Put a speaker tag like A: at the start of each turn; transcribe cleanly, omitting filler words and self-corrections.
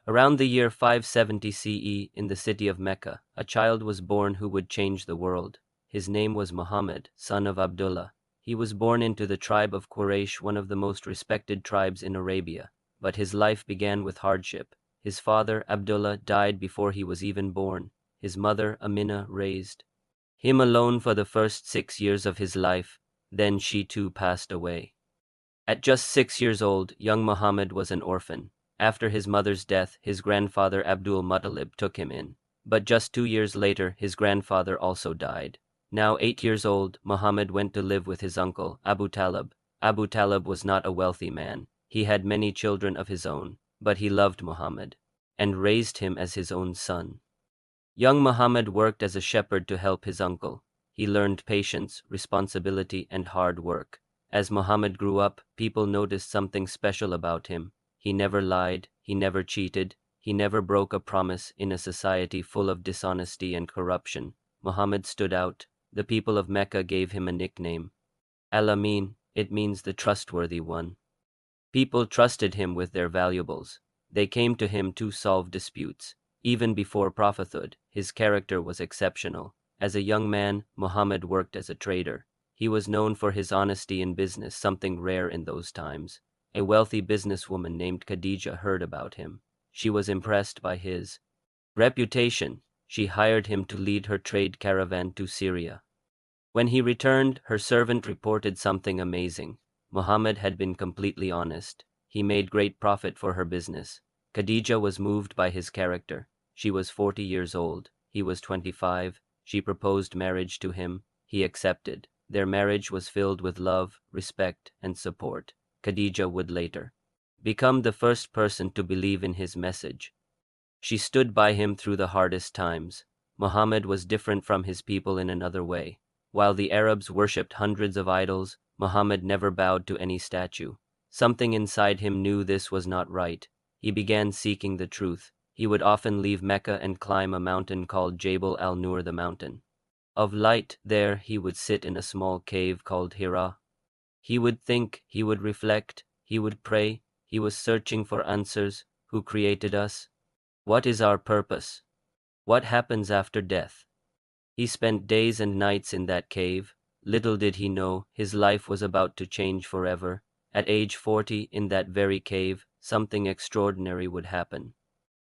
A: Around the year 570 CE, in the city of Mecca, a child was born who would change the world. His name was Muhammad, son of Abdullah. He was born into the tribe of Quraysh, one of the most respected tribes in Arabia. But his life began with hardship. His father, Abdullah, died before he was even born. His mother, Amina, raised him alone for the first 6 years of his life. Then she too passed away. At just 6 years old, young Muhammad was an orphan. After his mother's death, his grandfather Abdul Muttalib took him in. But just 2 years later, his grandfather also died. Now 8 years old, Muhammad went to live with his uncle, Abu Talib. Abu Talib was not a wealthy man. He had many children of his own, but he loved Muhammad and raised him as his own son. Young Muhammad worked as a shepherd to help his uncle. He learned patience, responsibility, and hard work. As Muhammad grew up, people noticed something special about him. He never lied, he never cheated, he never broke a promise in a society full of dishonesty and corruption. Muhammad stood out. The people of Mecca gave him a nickname, Al-Amin. It means the trustworthy one. People trusted him with their valuables. They came to him to solve disputes. Even before prophethood, his character was exceptional. As a young man, Muhammad worked as a trader. He was known for his honesty in business, something rare in those times. A wealthy businesswoman named Khadija heard about him. She was impressed by his reputation. She hired him to lead her trade caravan to Syria. When he returned, her servant reported something amazing. Muhammad had been completely honest. He made great profit for her business. Khadija was moved by his character. She was 40 years old. He was 25. She proposed marriage to him. He accepted. Their marriage was filled with love, respect, and support. Khadija would later become the first person to believe in his message. She stood by him through the hardest times. Muhammad was different from his people in another way. While the Arabs worshipped hundreds of idols, Muhammad never bowed to any statue. Something inside him knew this was not right. He began seeking the truth. He would often leave Mecca and climb a mountain called Jabal al-Nur, the mountain of light. There he would sit in a small cave called Hira. He would think, he would reflect, he would pray. He was searching for answers. Who created us? What is our purpose? What happens after death? He spent days and nights in that cave. Little did he know, his life was about to change forever. At age 40, in that very cave, something extraordinary would happen.